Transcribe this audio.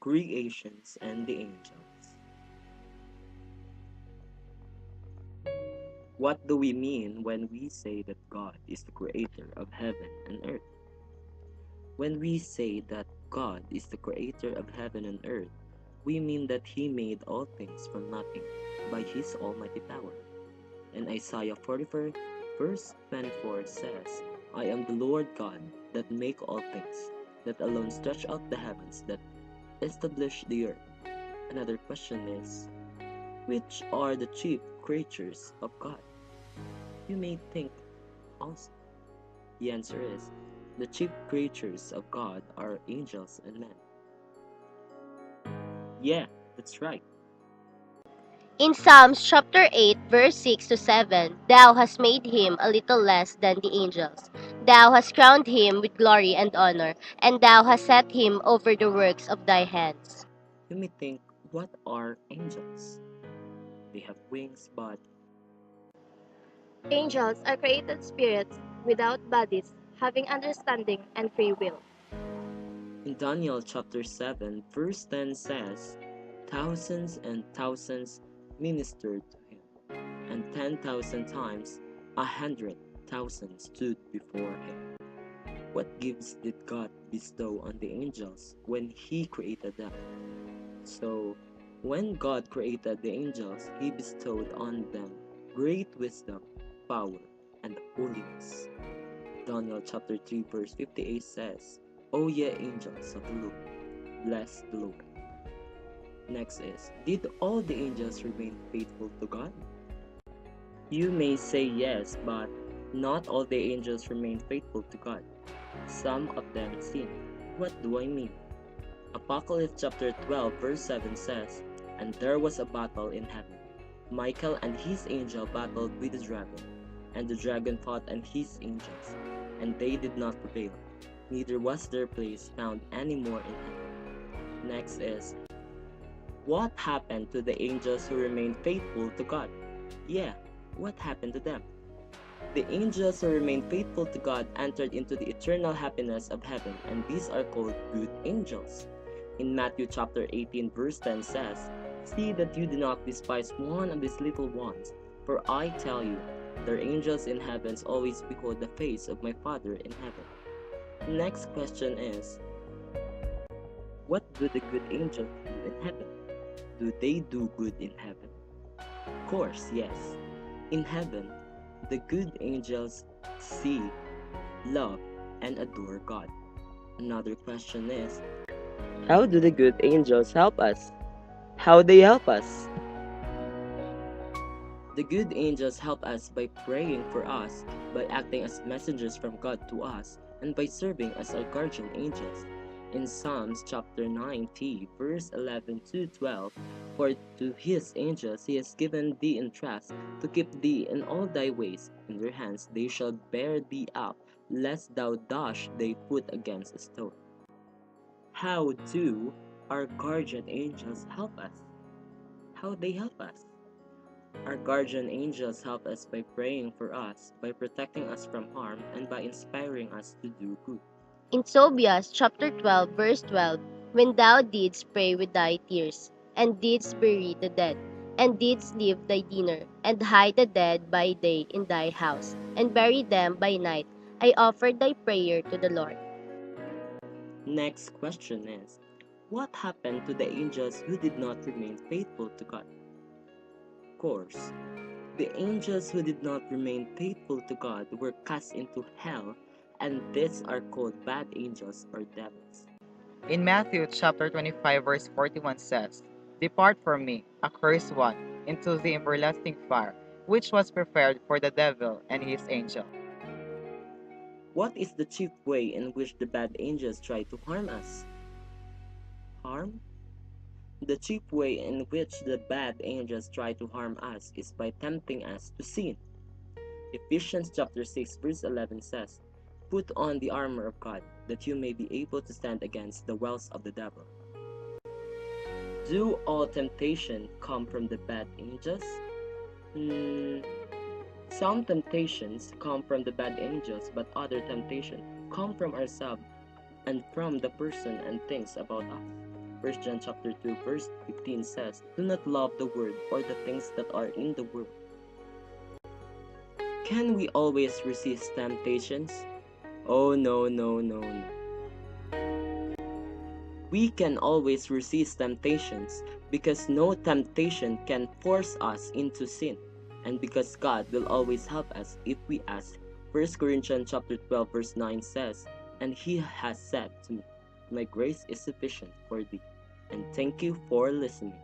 Creations and the angels. What do we mean when we say that God is the creator of heaven and earth? When we say that God is the creator of heaven and earth, we mean that He made all things from nothing by His almighty power. And Isaiah 44 verse 24 says, I am the Lord God that make all things, that alone stretch out the heavens, that establish the earth. Another question is, which are the chief creatures of God? You may think also. The answer is, the chief creatures of God are angels and men. Yeah, that's right. In Psalms chapter 8, verse 6 to 7, Thou hast made him a little less than the angels. Thou hast crowned him with glory and honor, and thou hast set him over the works of thy hands. You may think, what are angels? They have wings, but Angels are created spirits without bodies, having understanding and free will. in Daniel chapter 7, verse 10 says, thousands and thousands ministered to him, and 10,000 times 100,000 stood before him. What gifts did God bestow on the angels when He created them? So, when God created the angels, He bestowed on them great wisdom, power, and holiness. Daniel chapter 3 verse 58 says, O ye angels of the Lord, bless the Lord. Next is, did all the angels remain faithful to God? You may say yes, but not all the angels remain faithful to God. Some of them sinned. What do I mean? Apocalypse chapter 12 verse 7 says, And there was a battle in heaven. Michael and his angel battled with the dragon, and the dragon fought and his angels, and they did not prevail. Neither was their place found any more in heaven. Next is, what happened to the angels who remained faithful to God? Yeah, what happened to them? The angels who remained faithful to God entered into the eternal happiness of heaven, and these are called good angels. In Matthew chapter 18 verse 10 says, See that you do not despise one of these little ones, for I tell you, their angels in heavens always behold the face of my Father in heaven. Next question is, what do the good angels do in heaven? Do they do good in heaven? Of course, yes. In heaven, the good angels see, love, and adore God. Another question is, how do the good angels help us? How they help us? The good angels help us by praying for us, by acting as messengers from God to us, and by serving as our guardian angels. In Psalms chapter 90, verse 11 to 12, For to his angels he has given thee in trust, to keep thee in all thy ways. In their hands they shall bear thee up, lest thou dash thy foot against a stone. How do our guardian angels help us? How they help us? Our guardian angels help us by praying for us, by protecting us from harm, and by inspiring us to do good. In Tobias chapter 12, verse 12, When thou didst pray with thy tears, and didst bury the dead, and didst leave thy dinner, and hide the dead by day in thy house, and bury them by night, I offered thy prayer to the Lord. Next question is, what happened to the angels who did not remain faithful to God? Of course, the angels who did not remain faithful to God were cast into hell, and these are called bad angels or devils. In Matthew chapter 25 verse 41 says, Depart from me, accursed one, into the everlasting fire, which was prepared for the devil and his angel. What is the chief way in which the bad angels try to harm us? Harm? The chief way in which the bad angels try to harm us is by tempting us to sin. Ephesians chapter 6 verse 11 says, Put on the armor of God, that you may be able to stand against the wiles of the devil. Do all temptation come from the bad angels? Some temptations come from the bad angels, but other temptations come from ourselves and from the person and things about us. 1 John chapter 2 verse 15 says, "Do not love the world or the things that are in the world." Can we always resist temptations? Oh no, no, no, no. We can always resist temptations because no temptation can force us into sin, and because God will always help us if we ask. 1 Corinthians chapter 12 verse 9 says, "And he has said to me, my grace is sufficient for thee." And thank you for listening.